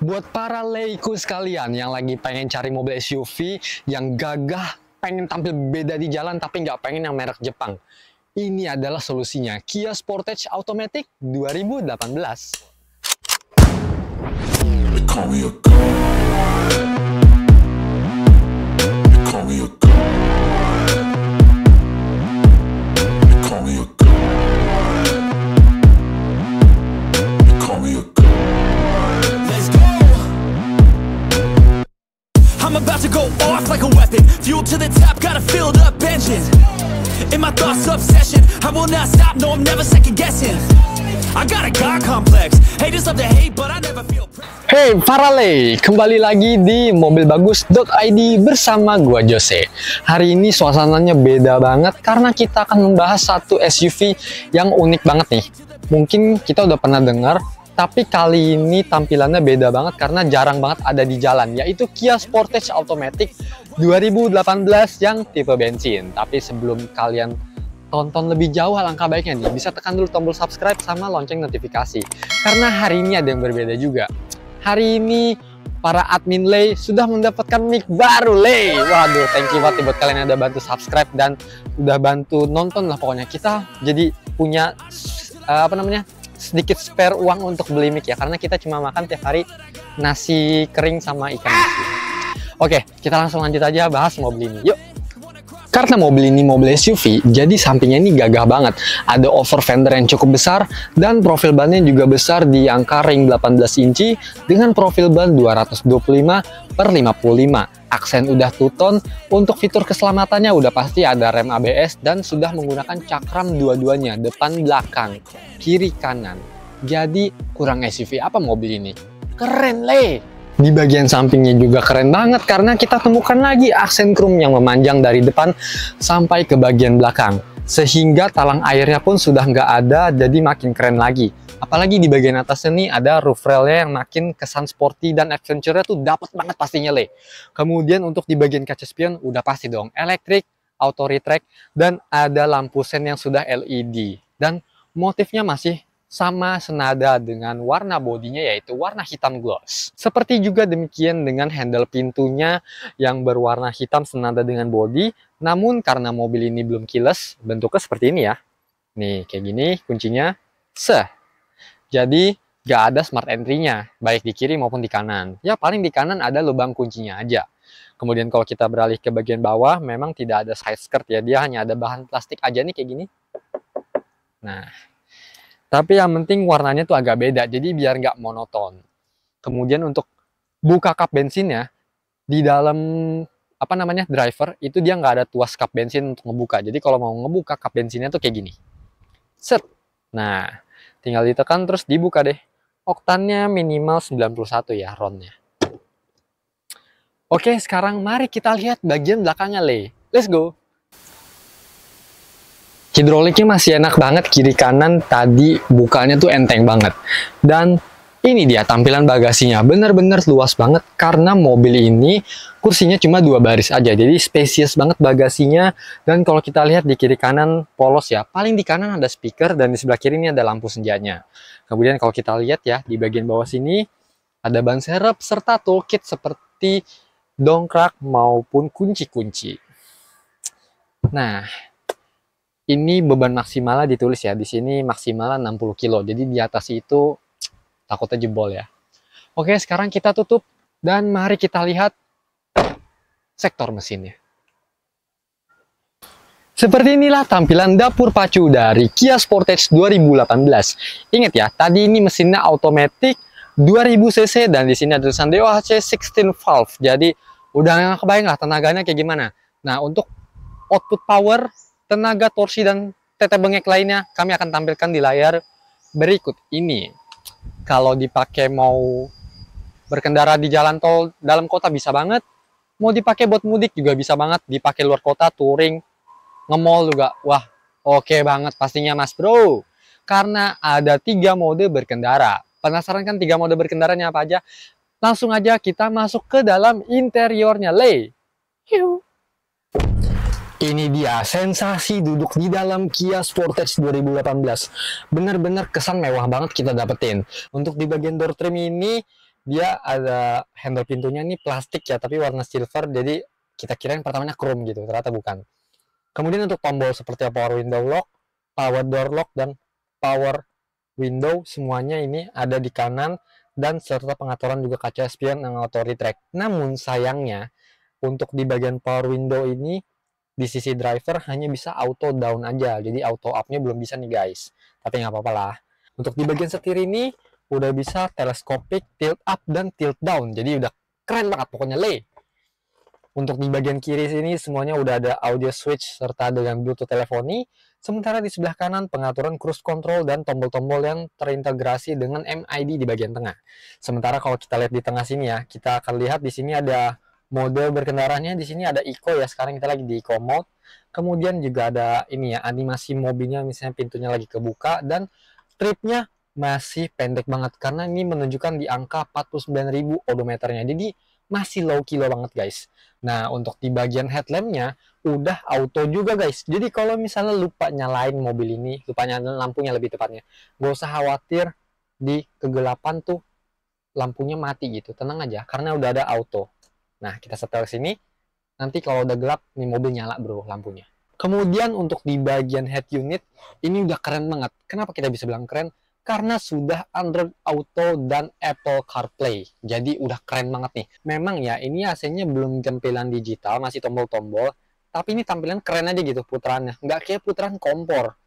Buat para laiku sekalian yang lagi pengen cari mobil SUV yang gagah, pengen tampil beda di jalan tapi nggak pengen yang merek Jepang, ini adalah solusinya. Kia Sportage Automatic 2018. They call me a god. They call me a god. They call me a god. They call me a god. Let's go. I'm about to go off like a weapon. Fuel to the top, got a filled up engine. In my thoughts, obsession. I will not stop, no, I'm never second guessing. I got a God complex. Haters love to hate, but I never feel Hey Farale, kembali lagi di mobilbagus.id bersama gua Jose. Hari ini suasananya beda banget karena kita akan membahas satu SUV yang unik banget nih. Mungkin kita udah pernah dengar, tapi kali ini tampilannya beda banget karena jarang banget ada di jalan, yaitu Kia Sportage Automatic 2018 yang tipe bensin. Tapi sebelum kalian tonton lebih jauh, alangkah baiknya nih bisa tekan dulu tombol subscribe sama lonceng notifikasi, karena hari ini ada yang berbeda juga. Hari ini para admin Lay sudah mendapatkan mic baru Lay. Waduh, thank you banget buat kalian yang udah bantu subscribe dan udah bantu nonton lah. Pokoknya kita jadi punya sedikit spare uang untuk beli mic ya, karena kita cuma makan tiap hari nasi kering sama ikan asin. Oke, kita langsung lanjut aja bahas mobil ini. Yuk. Karena mobil ini mobil SUV, jadi sampingnya ini gagah banget. Ada over fender yang cukup besar, dan profil bannya juga besar di angka ring 18 inci dengan profil ban 225/55. Aksen udah two-tone, untuk fitur keselamatannya udah pasti ada rem ABS dan sudah menggunakan cakram dua-duanya, depan belakang, kiri kanan. Jadi kurang SUV apa mobil ini? Keren Le! Di bagian sampingnya juga keren banget karena kita temukan lagi aksen chrome yang memanjang dari depan sampai ke bagian belakang. Sehingga talang airnya pun sudah nggak ada, jadi makin keren lagi. Apalagi di bagian atasnya nih ada roof railnya yang makin kesan sporty dan adventure-nya tuh dapat banget pastinya Le. Kemudian untuk di bagian kaca spion udah pasti dong elektrik, auto retract, dan ada lampu sen yang sudah LED. Dan motifnya masih sama senada dengan warna bodinya, yaitu warna hitam gloss. Seperti juga demikian dengan handle pintunya yang berwarna hitam senada dengan bodi, namun karena mobil ini belum keyless, bentuknya seperti ini ya. Nih, kayak gini kuncinya. Jadi gak ada smart entry-nya, baik di kiri maupun di kanan. Ya paling di kanan ada lubang kuncinya aja. Kemudian kalau kita beralih ke bagian bawah, memang tidak ada side skirt ya, dia hanya ada bahan plastik aja nih kayak gini. Nah, tapi yang penting warnanya tuh agak beda, jadi biar nggak monoton. Kemudian untuk buka kap bensinnya, di dalam driver itu dia nggak ada tuas kap bensin untuk ngebuka. Jadi kalau mau ngebuka kap bensinnya tuh kayak gini. Set. Nah, tinggal ditekan terus dibuka deh. Oktannya minimal 91 ya ronnya. Oke, sekarang mari kita lihat bagian belakangnya Le. Let's go. Hidroliknya masih enak banget, kiri kanan tadi bukanya tuh enteng banget. Dan ini dia tampilan bagasinya, bener-bener luas banget karena mobil ini kursinya cuma 2 baris aja, jadi spacious banget bagasinya. Dan kalau kita lihat di kiri kanan polos ya, paling di kanan ada speaker dan di sebelah kiri ini ada lampu senjanya. Kemudian kalau kita lihat ya di bagian bawah sini ada ban serep serta toolkit seperti dongkrak maupun kunci-kunci. Nah, ini beban maksimalnya ditulis ya, di sini maksimalnya 60 kilo, jadi di atas itu takutnya jebol ya. Oke, sekarang kita tutup dan mari kita lihat sektor mesinnya. Seperti inilah tampilan dapur pacu dari Kia Sportage 2018. Ingat ya, tadi ini mesinnya automatic 2000 cc dan di sini ada tulisan DOHC 16 valve. Jadi udah nggak kebayang lah tenaganya kayak gimana. Nah, untuk output power, tenaga torsi dan tete bengek lainnya kami akan tampilkan di layar berikut ini. Kalau dipakai mau berkendara di jalan tol dalam kota bisa banget, mau dipakai buat mudik juga bisa banget, dipakai luar kota, touring, nge-mall juga, wah oke banget pastinya mas bro. Karena ada 3 mode berkendara. Penasaran kan 3 mode berkendaranya apa aja? Langsung aja kita masuk ke dalam interiornya Le. Ini dia sensasi duduk di dalam Kia Sportage 2018. Bener-bener kesan mewah banget kita dapetin. Untuk di bagian door trim ini dia ada handle pintunya ini plastik ya, tapi warna silver, jadi kita kirain pertamanya chrome gitu, ternyata bukan. Kemudian untuk tombol seperti power window lock, power door lock, dan power window semuanya ini ada di kanan, dan serta pengaturan juga kaca spion yang auto retract. Namun sayangnya untuk di bagian power window ini di sisi driver hanya bisa auto down aja, jadi auto up-nya belum bisa nih guys. Tapi nggak apa-apa lah. Untuk di bagian setir ini udah bisa telescopic, tilt up, dan tilt down, jadi udah keren banget pokoknya le. Untuk di bagian kiri sini semuanya udah ada audio switch serta dengan Bluetooth teleponi. Sementara di sebelah kanan pengaturan cruise control dan tombol-tombol yang terintegrasi dengan MID di bagian tengah. Sementara kalau kita lihat di tengah sini ya, kita akan lihat di sini ada mode berkendaranya. Di sini ada eco ya, sekarang kita lagi di eco mode. Kemudian juga ada ini ya, animasi mobilnya, misalnya pintunya lagi kebuka, dan tripnya masih pendek banget karena ini menunjukkan di angka 49.000 odometernya. Jadi masih low kilo banget guys. Nah, untuk di bagian headlampnya udah auto juga guys. Jadi kalau misalnya lupa nyalain mobil ini, lupa nyalain lampunya lebih tepatnya, gak usah khawatir di kegelapan tuh lampunya mati gitu. Tenang aja, karena udah ada auto. Nah, kita setel sini. Nanti kalau udah gelap, nih mobil nyala bro lampunya. Kemudian untuk di bagian head unit, ini udah keren banget. Kenapa kita bisa bilang keren? Karena sudah Android Auto dan Apple CarPlay. Jadi udah keren banget nih. Memang ya ini AC-nya belum tampilan digital, masih tombol-tombol. Tapi ini tampilan keren aja gitu putarannya. Nggak kayak putaran kompor.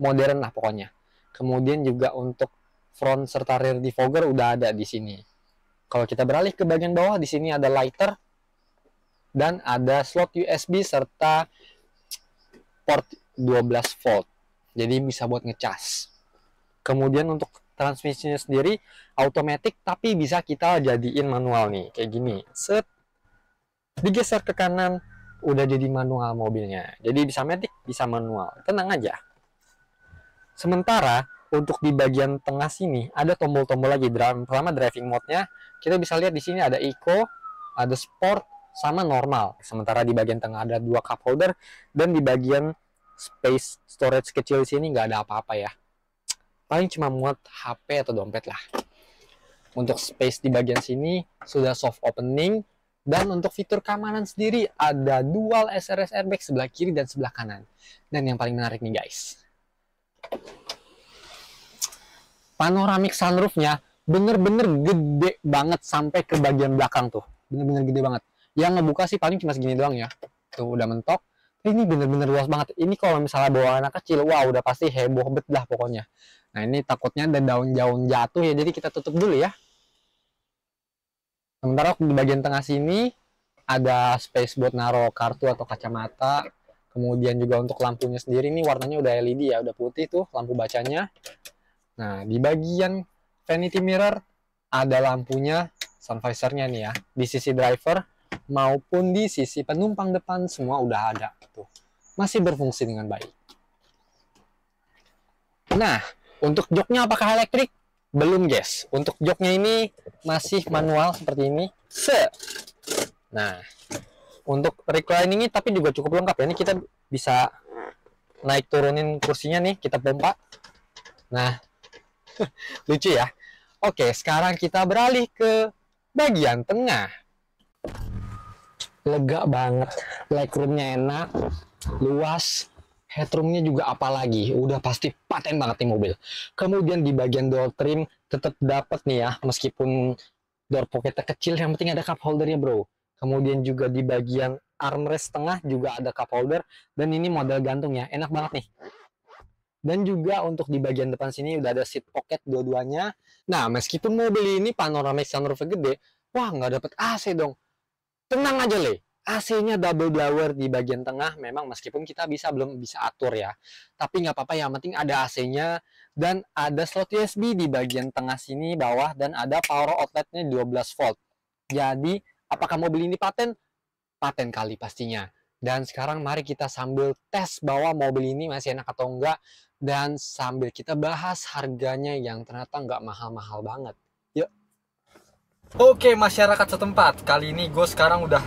Modern lah pokoknya. Kemudian juga untuk front serta rear defogger udah ada di sini. Kalau kita beralih ke bagian bawah, di sini ada lighter. Dan ada slot USB serta port 12 volt. Jadi bisa buat ngecas. Kemudian untuk transmisinya sendiri automatic, tapi bisa kita jadiin manual nih, kayak gini. Set, digeser ke kanan, udah jadi manual mobilnya. Jadi bisa matic, bisa manual. Tenang aja. Sementara untuk di bagian tengah sini ada tombol-tombol lagi. Pertama driving mode-nya, kita bisa lihat di sini ada eco, ada sport, sama normal. Sementara di bagian tengah ada 2 cup holder, dan di bagian space storage kecil di sini nggak ada apa-apa ya. Paling cuma muat HP atau dompet lah. Untuk space di bagian sini sudah soft opening, dan untuk fitur keamanan sendiri ada dual SRS airbag sebelah kiri dan sebelah kanan. Dan yang paling menarik nih guys, panoramic sunroofnya bener-bener gede banget sampai ke bagian belakang tuh, bener-bener gede banget. Yang ngebuka sih paling cuma segini doang ya, tuh udah mentok. Ini bener-bener luas banget. Ini kalau misalnya bawa anak kecil, wah udah pasti heboh bet lah pokoknya. Nah ini takutnya ada daun-daun jatuh ya, jadi kita tutup dulu ya. Sementara di bagian tengah sini ada space buat naruh kartu atau kacamata. Kemudian juga untuk lampunya sendiri ini warnanya udah LED ya, udah putih tuh lampu bacanya. Nah di bagian vanity mirror ada lampunya, sun visornya nih ya. Di sisi driver maupun di sisi penumpang depan semua udah ada tuh, masih berfungsi dengan baik. Nah untuk joknya apakah elektrik? Belum guys, untuk joknya ini masih manual seperti ini. Nah untuk reclining ini tapi juga cukup lengkap ya, ini kita bisa naik turunin kursinya nih, kita pompa. Nah lucu ya. Oke, sekarang kita beralih ke bagian tengah. Lega banget, legroomnya enak, luas, headroomnya juga apalagi, udah pasti paten banget nih mobil. Kemudian di bagian door trim tetap dapat nih ya, meskipun door pocketnya kecil, yang penting ada cup holdernya bro. Kemudian juga di bagian armrest tengah juga ada cup holder, dan ini model gantung ya, enak banget nih. Dan juga untuk di bagian depan sini udah ada seat pocket dua-duanya. Nah meskipun mobil ini panoramic sunroofnya gede, wah nggak dapet AC dong. Tenang aja le, AC-nya double blower di bagian tengah. Memang meskipun kita belum bisa atur ya, tapi nggak apa-apa, yang penting ada AC-nya. Dan ada slot USB di bagian tengah sini bawah, dan ada power outlet-nya 12 volt. Jadi apakah mobil ini paten? Paten kali pastinya. Dan sekarang mari kita sambil tes bahwa mobil ini masih enak atau enggak, dan sambil kita bahas harganya yang ternyata nggak mahal-mahal banget. Yuk. Oke masyarakat setempat, kali ini gue sekarang udah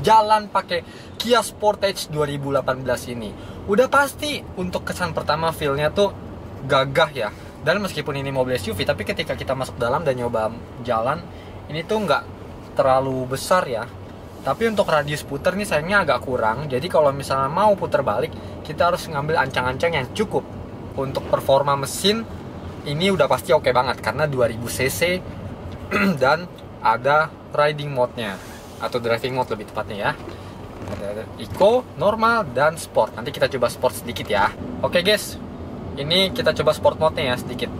jalan pakai Kia Sportage 2018 ini. Udah pasti untuk kesan pertama feel-nya tuh gagah ya. Dan meskipun ini mobil SUV, tapi ketika kita masuk dalam dan nyoba jalan, ini tuh nggak terlalu besar ya. Tapi untuk radius puter nih sayangnya agak kurang. Jadi kalau misalnya mau puter balik, kita harus ngambil ancang-ancang yang cukup. Untuk performa mesin, ini udah pasti oke banget karena 2000 cc dan ada riding mode-nya atau driving mode lebih tepatnya ya. Ada Eco, normal, dan sport. Nanti kita coba sport sedikit ya. Oke guys, ini kita coba sport mode-nya ya sedikit.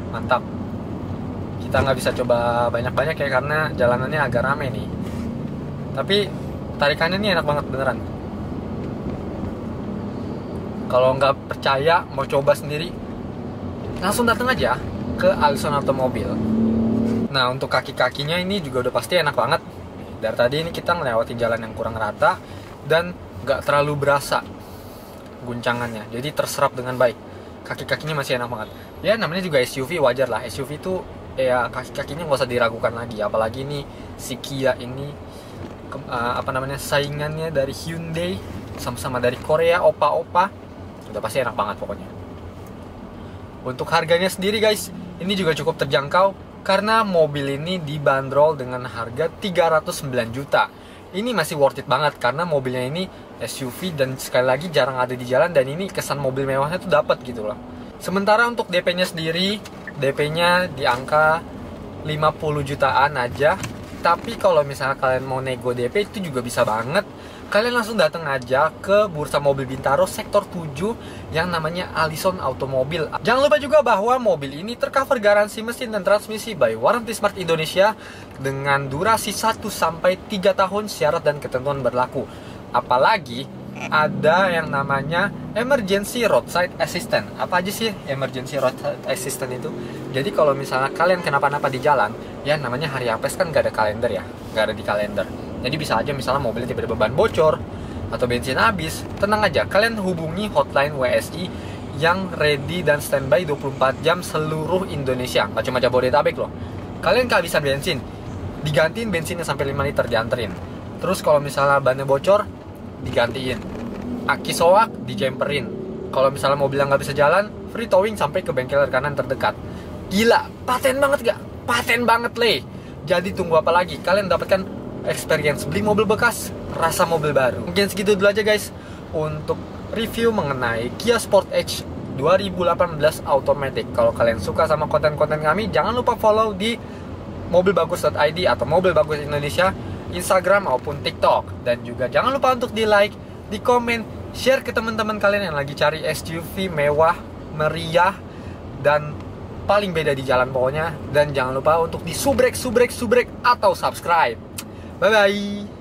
Mantap. Kita nggak bisa coba banyak-banyak ya karena jalanannya agak rame nih. Tapi tarikannya ini enak banget beneran. Kalau nggak percaya mau coba sendiri, langsung datang aja ke Allison Automobile. Nah untuk kaki-kakinya ini juga udah pasti enak banget. Dari tadi ini kita ngelewatin jalan yang kurang rata dan nggak terlalu berasa guncangannya, jadi terserap dengan baik. Kaki-kakinya masih enak banget. Ya namanya juga SUV, wajar lah. SUV itu ya kaki-kakinya nggak usah diragukan lagi. Apalagi ini si Kia ini saingannya dari Hyundai, sama-sama dari Korea, opa-opa. Udah pasti enak banget pokoknya. Untuk harganya sendiri guys, ini juga cukup terjangkau karena mobil ini dibanderol dengan harga 309 juta. Ini masih worth it banget karena mobilnya ini SUV dan sekali lagi jarang ada di jalan, dan ini kesan mobil mewahnya tuh dapat gitu loh. Sementara untuk DP-nya sendiri, DP-nya di angka 50 jutaan aja. Tapi kalau misalnya kalian mau nego DP itu juga bisa banget. Kalian langsung datang aja ke Bursa Mobil Bintaro sektor 7 yang namanya Allison Automobile. Jangan lupa juga bahwa mobil ini tercover garansi mesin dan transmisi by Warranty Smart Indonesia dengan durasi 1-3 tahun, syarat dan ketentuan berlaku. Apalagi ada yang namanya Emergency Roadside Assistant. Apa aja sih Emergency Roadside Assistant itu? Jadi kalau misalnya kalian kenapa-napa di jalan, ya namanya hari apes kan gak ada kalender ya, gak ada di kalender. Jadi bisa aja misalnya mobilnya tiba-tiba ban bocor atau bensin habis, tenang aja, kalian hubungi hotline WSI yang ready dan standby 24 jam seluruh Indonesia, nggak cuma Jabodetabek loh. Kalian kehabisan bensin, digantiin bensinnya sampai 5 liter dianterin. Terus kalau misalnya bannya bocor, digantiin. Aki soak, dijemperin. Kalau misalnya mobilnya nggak bisa jalan, free towing sampai ke bengkel rekanan terdekat. Gila, paten banget gak? Paten banget le. Jadi tunggu apa lagi? Kalian dapatkan experience beli mobil bekas, rasa mobil baru. Mungkin segitu dulu aja guys untuk review mengenai Kia Sportage 2018 Automatic. Kalau kalian suka sama konten-konten kami, jangan lupa follow di mobilbagus.id atau Mobil Bagus Indonesia, Instagram maupun TikTok. Dan juga jangan lupa untuk di like, di komen, share ke teman-teman kalian yang lagi cari SUV mewah, meriah, dan paling beda di jalan pokoknya. Dan jangan lupa untuk di subrek atau subscribe. Bye bye.